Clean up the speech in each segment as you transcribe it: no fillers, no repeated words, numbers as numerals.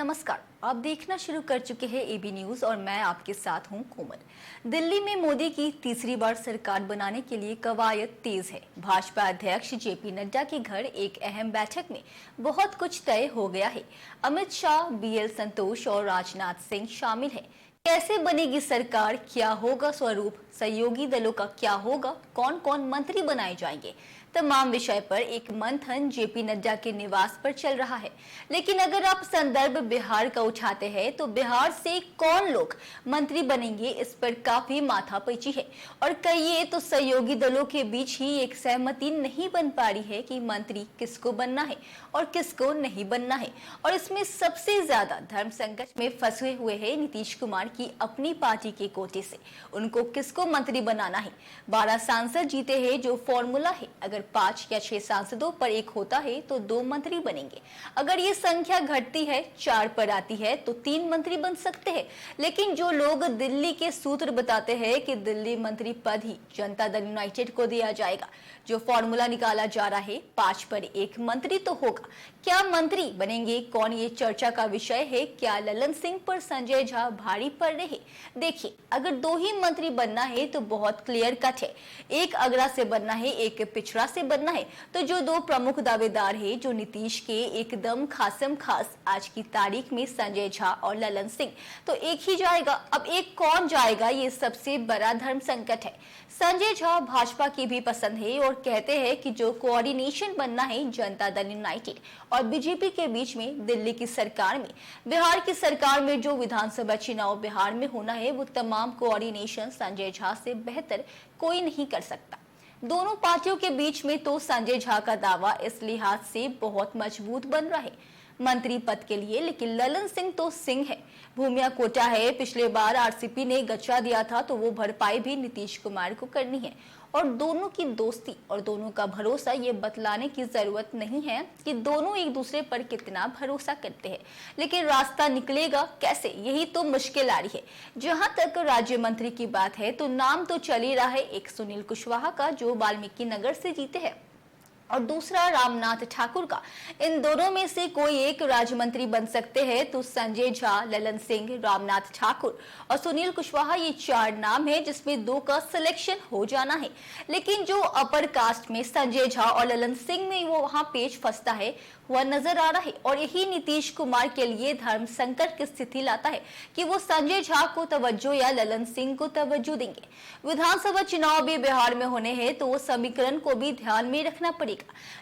नमस्कार, आप देखना शुरू कर चुके हैं एबी न्यूज और मैं आपके साथ हूं कोमल। दिल्ली में मोदी की तीसरी बार सरकार बनाने के लिए कवायद तेज है। भाजपा अध्यक्ष जेपी नड्डा के घर एक अहम बैठक में बहुत कुछ तय हो गया है। अमित शाह, बीएल संतोष और राजनाथ सिंह शामिल हैं। कैसे बनेगी सरकार, क्या होगा स्वरूप, सहयोगी दलों का क्या होगा, कौन कौन मंत्री बनाए जाएंगे, तमाम विषय पर एक मंथन जेपी नड्डा के निवास पर चल रहा है। लेकिन अगर आप संदर्भ बिहार का उठाते हैं तो बिहार से कौन लोग मंत्री बनेंगे, इस पर काफी माथापैची है और कहिए तो सहयोगी दलों के बीच ही एक सहमति नहीं बन पा रही है कि मंत्री किसको बनना है और किसको नहीं बनना है। और इसमें सबसे ज्यादा धर्म संकट में फंसे हुए हैं नीतीश कुमार की अपनी पार्टी के कोटे से। उनको किसको मंत्री बनाना है। 12 सांसद जीते हैं जो फॉर्मूला है। अगर 5 या 6 सांसदों पर एक होता है तो 2 मंत्री बनेंगे। अगर ये संख्या घटती है, 4 पर आती है तो 3 मंत्री बन सकते हैं। लेकिन जो लोग दिल्ली के सूत्र बताते हैं कि दिल्ली मंत्री पद ही जनता दल यूनाइटेड को दिया जाएगा, जो फॉर्मूला निकाला जा रहा है 5 पर 1 मंत्री तो होगा। क्या मंत्री बनेंगे कौन, ये चर्चा का विषय है। क्या ललन सिंह पर संजय झा भारी पड़ रहे हैं? देखिए, अगर 2 ही मंत्री बनना है तो बहुत क्लियर कट है। एक अगरा से बनना है, एक पिछड़ा से बनना है। तो जो 2 प्रमुख दावेदार है, जो नीतीश के एकदम खासम खास आज की तारीख में संजय झा और ललन सिंह, तो एक ही जाएगा। अब एक कौन जाएगा, ये सबसे बड़ा धर्म संकट है। संजय झा भाजपा की भी पसंद है और कहते हैं कि जो कोऑर्डिनेशन बनना है जनता दल यूनाइटेड और बीजेपी के बीच में दिल्ली की सरकार में, बिहार की सरकार में जो विधानसभा चुनाव बिहार में होना है, वो तमाम कोऑर्डिनेशन संजय झा से बेहतर कोई नहीं कर सकता। दोनों पार्टियों के बीच में तो संजय झा का दावा इस लिहाज से बहुत मजबूत बन रहा है मंत्री पद के लिए। लेकिन ललन सिंह तो सिंह है, भूमिया कोटा है। पिछले बार आरसीपी ने गच्चा दिया था तो वो भरपाई भी नीतीश कुमार को करनी है। और दोनों की दोस्ती और दोनों का भरोसा, ये बतलाने की जरूरत नहीं है कि दोनों एक दूसरे पर कितना भरोसा करते हैं। लेकिन रास्ता निकलेगा कैसे, यही तो मुश्किल आ रही है। जहां तक राज्य मंत्री की बात है तो नाम तो चल ही रहा है एक सुनील कुशवाहा का, जो वाल्मीकि नगर से जीते हैं, और दूसरा रामनाथ ठाकुर का। इन दोनों में से कोई एक राज्य मंत्री बन सकते हैं तो संजय झा, ललन सिंह, रामनाथ ठाकुर और सुनील कुशवाहा, ये 4 नाम है जिसमें 2 का सिलेक्शन हो जाना है। लेकिन जो अपर कास्ट में संजय झा और ललन सिंह में वो वहां पेच फंसता है, वह नजर आ रहा है। और यही नीतीश कुमार के लिए धर्म संकट की स्थिति लाता है कि वो संजय झा को तवज्जो या ललन सिंह को तवज्जो देंगे। विधानसभा चुनाव भी बिहार में होने हैं तो वो समीकरण को भी ध्यान में रखना पड़ेगा।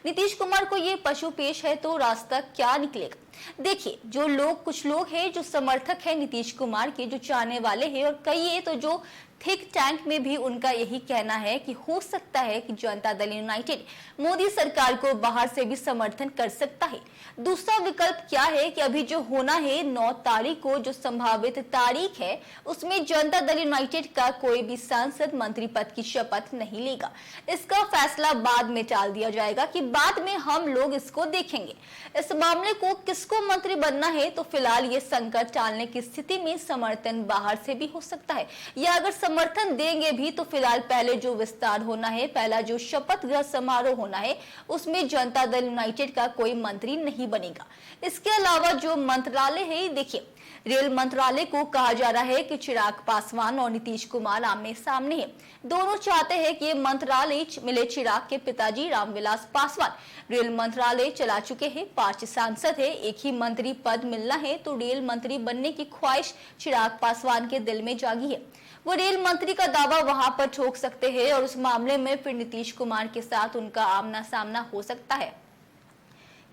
नीतीश कुमार को ये पशु पेश है तो रास्ता क्या निकलेगा। देखिए, जो लोग, कुछ लोग हैं जो समर्थक हैं नीतीश कुमार के, जो चाहने वाले हैं, और कई है तो जो थिंक टैंक में भी उनका यही कहना है कि हो सकता है कि जनता दल यूनाइटेड मोदी सरकार को बाहर से भी समर्थन कर सकता है। दूसरा विकल्प क्या है कि अभी जो होना है 9 तारीख को, जो संभावित तारीख है, उसमें जनता दल यूनाइटेड का कोई भी सांसद मंत्री पद की शपथ नहीं लेगा। इसका फैसला बाद में टाल दिया जाएगा कि बाद में हम लोग इसको देखेंगे। इस मामले को किसको मंत्री बनना है, तो फिलहाल ये संकट टालने की स्थिति में समर्थन बाहर से भी हो सकता है, या अगर समर्थन देंगे भी तो फिलहाल पहले जो विस्तार होना है, पहला जो शपथ ग्रहण समारोह होना है, उसमें जनता दल यूनाइटेड का कोई मंत्री नहीं बनेगा। इसके अलावा जो मंत्रालय है, देखिए, रेल मंत्रालय को कहा जा रहा है कि चिराग पासवान और नीतीश कुमार आमने सामने हैं। दोनों चाहते हैं कि ये मंत्रालय मिले चिराग के पिताजी रामविलास पासवान। रेल मंत्रालय चला चुके हैं, 5 सांसद है, एक ही मंत्री पद मिलना है तो रेल मंत्री बनने की ख्वाहिश चिराग पासवान के दिल में जागी है। वो रेल मंत्री का दावा वहां पर ठोक सकते हैं और उस मामले में फिर नीतीश कुमार के साथ उनका आमना सामना हो सकता है,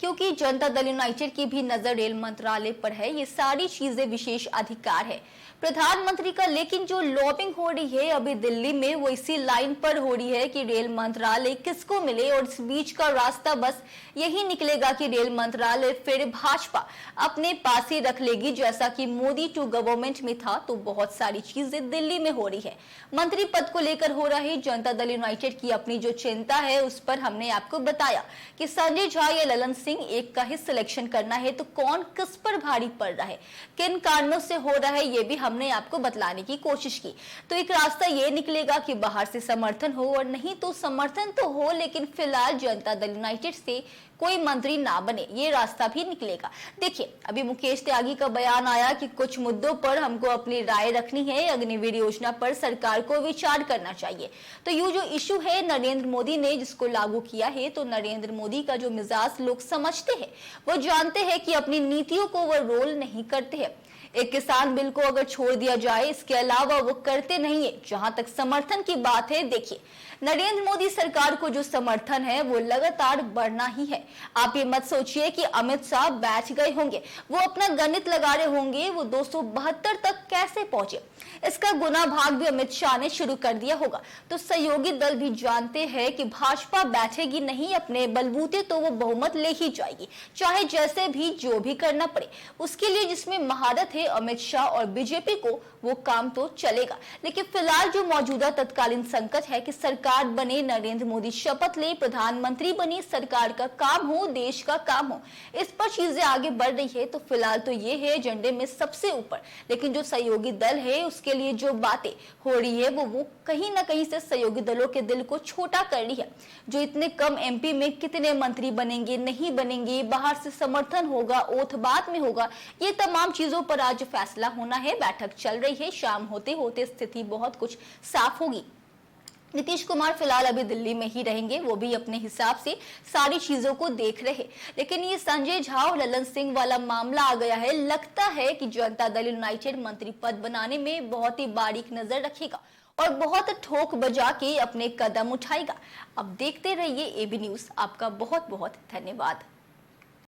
क्योंकि जनता दल यूनाइटेड की भी नजर रेल मंत्रालय पर है। ये सारी चीजें विशेष अधिकार है प्रधानमंत्री का। लेकिन जो लॉबिंग हो रही है अभी दिल्ली में, वो इसी लाइन पर हो रही है कि रेल मंत्रालय किसको मिले, और इस बीच का रास्ता बस यही निकलेगा कि रेल मंत्रालय फिर भाजपा अपने पास ही रख लेगी, जैसा कि मोदी टू गवर्नमेंट में था। तो बहुत सारी चीजें दिल्ली में हो रही है, मंत्री पद को लेकर हो रहा है। जनता दल यूनाइटेड की अपनी जो चिंता है उस पर हमने आपको बताया कि संजय झा या ललन सिंह, एक का ही सिलेक्शन करना है तो कौन किस पर भारी पड़ रहा है, किन कारणों से हो रहा है, ये भी हमने आपको बतलाने की कोशिश की। तो एक रास्ता ये निकलेगा कि बाहर से समर्थन हो, और नहीं तो समर्थन तो हो लेकिन फिलहाल जनता दल यूनाइटेड से कोई मंत्री ना बने, ये रास्ता भी निकलेगा। देखिए, अभी मुकेश त्यागी का बयान आया कि कुछ मुद्दों पर हमको अपनी राय रखनी है, अग्निवीर योजना पर सरकार को विचार करना चाहिए। तो ये जो इशू है नरेंद्र मोदी ने जिसको लागू किया है, तो नरेंद्र मोदी का जो मिजाज लोग समझते हैं, वो जानते हैं कि अपनी नीतियों को वो रोल नहीं करते हैं। एक किसान बिल को अगर छोड़ दिया जाए, इसके अलावा वो करते नहीं है। जहां तक समर्थन की बात है, देखिए नरेंद्र मोदी सरकार को जो समर्थन है वो लगातार बढ़ना ही है। आप ये मत सोचिए कि अमित शाह बैठ गए होंगे, वो अपना गणित लगा रहे होंगे वो 272 तक कैसे पहुंचे। इसका गुना भाग भी अमित शाह ने शुरू कर दिया होगा। तो सहयोगी दल भी जानते हैं कि भाजपा बैठेगी नहीं अपने बलबूते, तो वो बहुमत ले ही जाएगी, चाहे जैसे भी जो भी करना पड़े। उसके लिए जिसमें महारत है अमित शाह और बीजेपी को, वो काम तो चलेगा। लेकिन फिलहाल जो मौजूदा तत्कालीन संकट है कि सरकार बने, नरेंद्र मोदी शपथ ले, प्रधानमंत्री बनी, सरकार का काम हो, देश का काम हो, इस पर चीजें आगे बढ़ रही है। तो फिलहाल तो ये है एजेंडे में सबसे ऊपर। लेकिन जो सहयोगी दल है उसके लिए जो बातें हो रही है वो कहीं ना कहीं से सहयोगी दलों के दिल को छोटा कर रही है। जो इतने कम एमपी में कितने मंत्री बनेंगे, नहीं बनेंगे, बाहर से समर्थन होगा, ओथ बात में होगा, ये तमाम चीजों पर आज फैसला होना है। बैठक चल रही है, शाम होते होते स्थिति बहुत कुछ साफ होगी। नीतीश कुमार फिलहाल अभी दिल्ली में ही रहेंगे, वो भी अपने हिसाब से सारी चीजों को देख रहे। लेकिन ये संजय झा और ललन सिंह वाला मामला आ गया है। लगता है कि जनता दल यूनाइटेड मंत्री पद बनाने में बहुत ही बारीक नजर रखेगा और बहुत ठोक बजा के अपने कदम उठाएगा। अब देखते रहिए एबी न्यूज। आपका बहुत बहुत धन्यवाद।